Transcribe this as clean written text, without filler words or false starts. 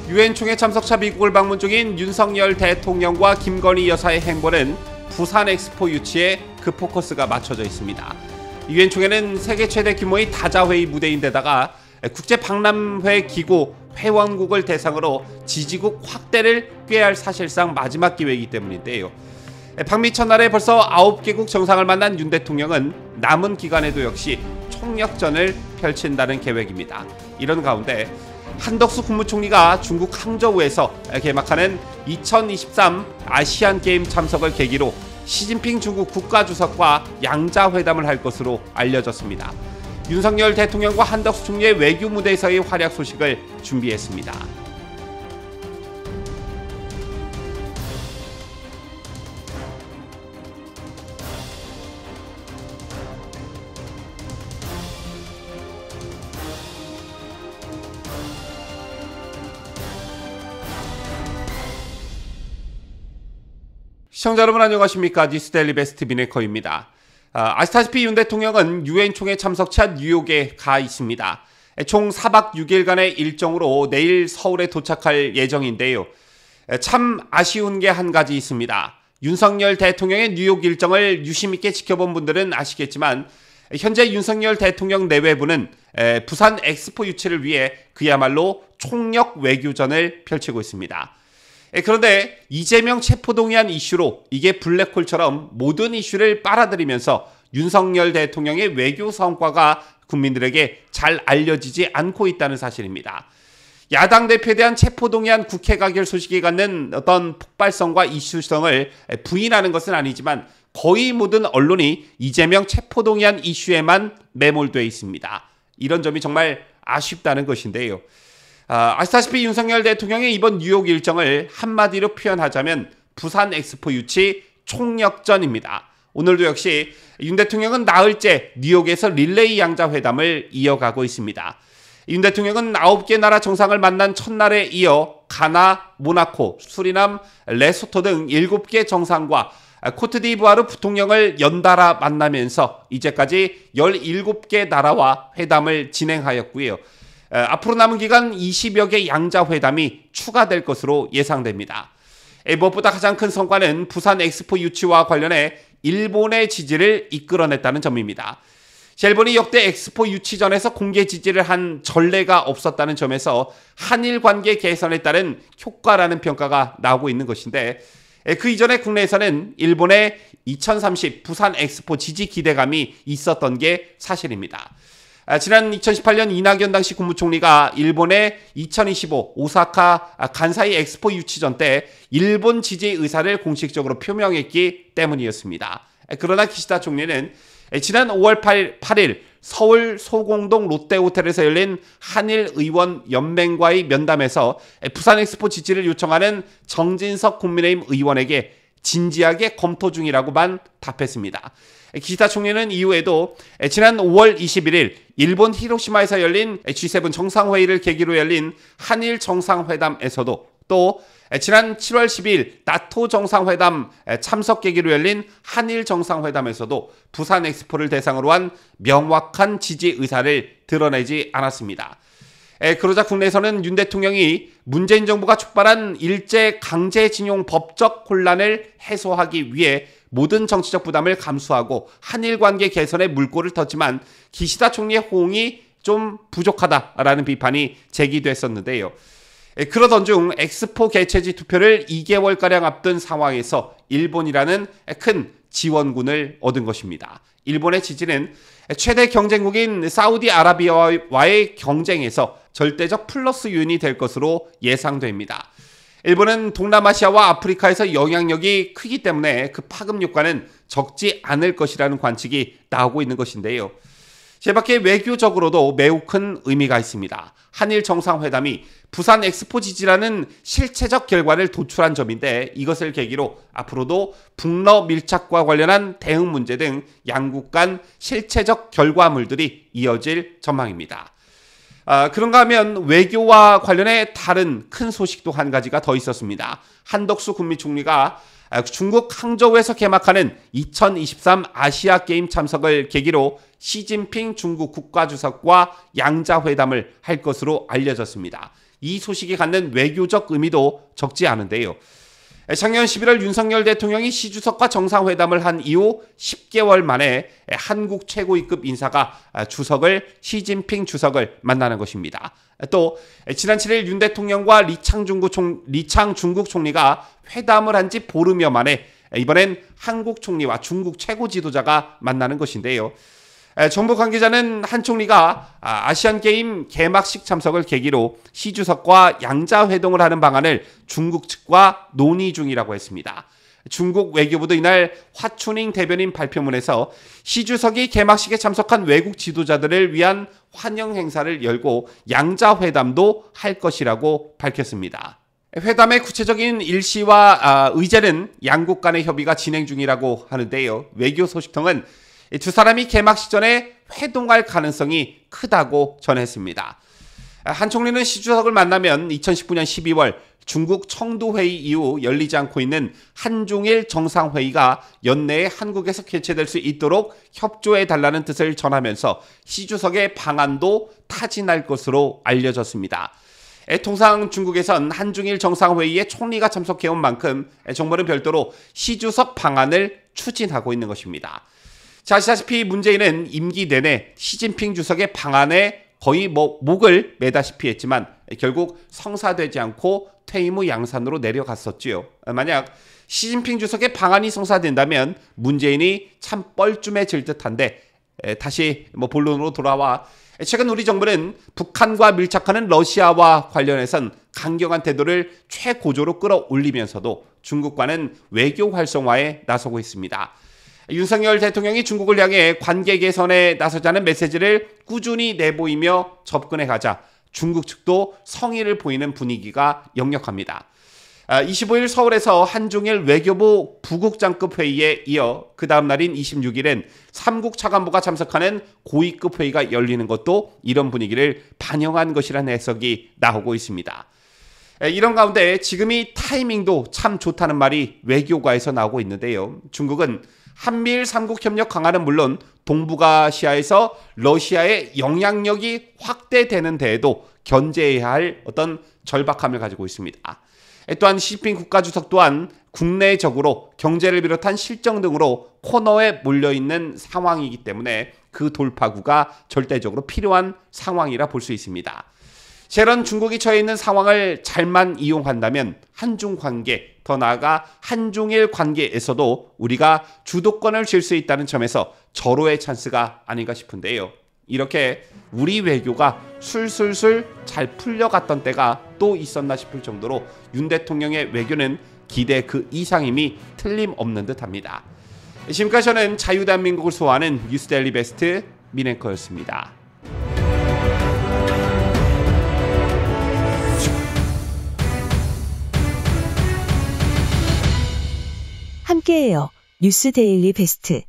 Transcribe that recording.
유엔 총회 참석차 미국을 방문 중인 윤석열 대통령과 김건희 여사의 행보는 부산 엑스포 유치에 그 포커스가 맞춰져 있습니다. 유엔 총회는 세계 최대 규모의 다자회의 무대인데다가 국제박람회 기구 회원국을 대상으로 지지국 확대를 꾀할 사실상 마지막 기회이기 때문인데요. 방미 첫날에 벌써 9개국 정상을 만난 윤 대통령은 남은 기간에도 역시 총력전을 펼친다는 계획입니다. 이런 가운데 한덕수 국무총리가 중국 항저우에서 개막하는 2023 아시안게임 참석을 계기로 시진핑 중국 국가주석과 양자회담을 할 것으로 알려졌습니다. 윤석열 대통령과 한덕수 총리의 외교 무대에서의 활약 소식을 준비했습니다. 시청자 여러분 안녕하십니까? 뉴스데일리 베스트 비네커입니다. 아시다시피 윤 대통령은 유엔 총회 참석차 뉴욕에 가 있습니다. 총 4박 6일간의 일정으로 내일 서울에 도착할 예정인데요. 참 아쉬운 게 한 가지 있습니다. 윤석열 대통령의 뉴욕 일정을 유심있게 지켜본 분들은 아시겠지만 현재 윤석열 대통령 내외부는 부산 엑스포 유치를 위해 그야말로 총력 외교전을 펼치고 있습니다. 그런데 이재명 체포동의안 이슈로 이게 블랙홀처럼 모든 이슈를 빨아들이면서 윤석열 대통령의 외교 성과가 국민들에게 잘 알려지지 않고 있다는 사실입니다. 야당 대표에 대한 체포동의안 국회 가결 소식이 갖는 어떤 폭발성과 이슈성을 부인하는 것은 아니지만 거의 모든 언론이 이재명 체포동의안 이슈에만 매몰되어 있습니다. 이런 점이 정말 아쉽다는 것인데요. 아시다시피 윤석열 대통령의 이번 뉴욕 일정을 한마디로 표현하자면 부산 엑스포 유치 총력전입니다. 오늘도 역시 윤 대통령은 나흘째 뉴욕에서 릴레이 양자회담을 이어가고 있습니다. 윤 대통령은 9개 나라 정상을 만난 첫날에 이어 가나, 모나코, 수리남, 레소토 등 7개 정상과 코트디부아르 부통령을 연달아 만나면서 이제까지 17개 나라와 회담을 진행하였고요. 앞으로 남은 기간 20여 개 양자회담이 추가될 것으로 예상됩니다. 무엇보다 가장 큰 성과는 부산 엑스포 유치와 관련해 일본의 지지를 이끌어냈다는 점입니다. 일본이 역대 엑스포 유치 전에서 공개 지지를 한 전례가 없었다는 점에서 한일 관계 개선에 따른 효과라는 평가가 나오고 있는 것인데 그 이전에 국내에서는 일본의 2030 부산 엑스포 지지 기대감이 있었던 게 사실입니다. 지난 2018년 이낙연 당시 국무총리가 일본의 2025 오사카 간사이 엑스포 유치전 때 일본 지지 의사를 공식적으로 표명했기 때문이었습니다. 그러나 기시다 총리는 지난 5월 8일 서울 소공동 롯데호텔에서 열린 한일 의원 연맹과의 면담에서 부산 엑스포 지지를 요청하는 정진석 국민의힘 의원에게 진지하게 검토 중이라고만 답했습니다. 기시다 총리는 이후에도 지난 5월 21일 일본 히로시마에서 열린 G7 정상회의를 계기로 열린 한일 정상회담에서도 또 지난 7월 12일 나토 정상회담 참석 계기로 열린 한일 정상회담에서도 부산 엑스포를 대상으로 한 명확한 지지 의사를 드러내지 않았습니다. 그러자 국내에서는 윤 대통령이 문재인 정부가 촉발한 일제강제징용 법적 혼란을 해소하기 위해 모든 정치적 부담을 감수하고 한일 관계 개선에 물꼬를 텄지만 기시다 총리의 호응이 좀 부족하다라는 비판이 제기됐었는데요. 그러던 중 엑스포 개최지 투표를 2개월가량 앞둔 상황에서 일본이라는 큰 지원군을 얻은 것입니다. 일본의 지지는 최대 경쟁국인 사우디아라비아와의 경쟁에서 절대적 플러스 요인이 될 것으로 예상됩니다. 일본은 동남아시아와 아프리카에서 영향력이 크기 때문에 그 파급 효과는 적지 않을 것이라는 관측이 나오고 있는 것인데요. 제밖에 외교적으로도 매우 큰 의미가 있습니다. 한일 정상회담이 부산 엑스포 지지라는 실체적 결과를 도출한 점인데 이것을 계기로 앞으로도 북러 밀착과 관련한 대응 문제 등 양국 간 실체적 결과물들이 이어질 전망입니다. 그런가 하면 외교와 관련해 다른 큰 소식도 한 가지가 더 있었습니다. 한덕수 국무총리가 중국 항저우에서 개막하는 2023 아시아게임 참석을 계기로 시진핑 중국 국가주석과 양자회담을 할 것으로 알려졌습니다. 이 소식이 갖는 외교적 의미도 적지 않은데요. 작년 11월 윤석열 대통령이 시 주석과 정상회담을 한 이후 10개월 만에 한국 최고위급 인사가 주석을 시진핑 주석을 만나는 것입니다. 또 지난 7일 윤 대통령과 리창 중국 총리가 회담을 한 지 보름여 만에 이번엔 한국 총리와 중국 최고 지도자가 만나는 것인데요. 정부 관계자는 한 총리가 아시안게임 개막식 참석을 계기로 시 주석과 양자회동을 하는 방안을 중국 측과 논의 중이라고 했습니다. 중국 외교부도 이날 화춘잉 대변인 발표문에서 시 주석이 개막식에 참석한 외국 지도자들을 위한 환영 행사를 열고 양자회담도 할 것이라고 밝혔습니다. 회담의 구체적인 일시와 의제는 양국 간의 협의가 진행 중이라고 하는데요. 외교 소식통은 두 사람이 개막식 전에 회동할 가능성이 크다고 전했습니다. 한 총리는 시 주석을 만나면 2019년 12월 중국 청두회의 이후 열리지 않고 있는 한중일 정상회의가 연내에 한국에서 개최될 수 있도록 협조해달라는 뜻을 전하면서 시 주석의 방안도 타진할 것으로 알려졌습니다. 통상 중국에선 한중일 정상회의에 총리가 참석해온 만큼 정부는 별도로 시 주석 방안을 추진하고 있는 것입니다. 자, 아시다시피 문재인은 임기 내내 시진핑 주석의 방안에 거의 목을 매다시피 했지만 결국 성사되지 않고 퇴임 후 양산으로 내려갔었지요. 만약 시진핑 주석의 방안이 성사된다면 문재인이 참 뻘쭘해질 듯한데 다시 본론으로 돌아와 최근 우리 정부는 북한과 밀착하는 러시아와 관련해선 강경한 태도를 최고조로 끌어올리면서도 중국과는 외교 활성화에 나서고 있습니다. 윤석열 대통령이 중국을 향해 관계 개선에 나서자는 메시지를 꾸준히 내보이며 접근해 가자 중국 측도 성의를 보이는 분위기가 역력합니다. 25일 서울에서 한중일 외교부 부국장급 회의에 이어 그 다음 날인 26일엔 3국 차관보가 참석하는 고위급 회의가 열리는 것도 이런 분위기를 반영한 것이라는 해석이 나오고 있습니다. 이런 가운데 지금이 타이밍도 참 좋다는 말이 외교가에서 나오고 있는데요. 중국은 한미일 3국 협력 강화는 물론 동북아시아에서 러시아의 영향력이 확대되는 데에도 견제해야 할 어떤 절박함을 가지고 있습니다. 또한 시진핑 국가주석 또한 국내적으로 경제를 비롯한 실정 등으로 코너에 몰려있는 상황이기 때문에 그 돌파구가 절대적으로 필요한 상황이라 볼 수 있습니다. 이런 중국이 처해 있는 상황을 잘만 이용한다면 한중 관계, 더 나아가 한중일 관계에서도 우리가 주도권을 쥘 수 있다는 점에서 절호의 찬스가 아닌가 싶은데요. 이렇게 우리 외교가 술술술 잘 풀려갔던 때가 또 있었나 싶을 정도로 윤 대통령의 외교는 기대 그 이상임이 틀림없는 듯합니다. 지금까지 저는 자유대한민국을 소화하는 뉴스데일리 베스트 민앵커였습니다. 함께해요. 뉴스데일리 베스트.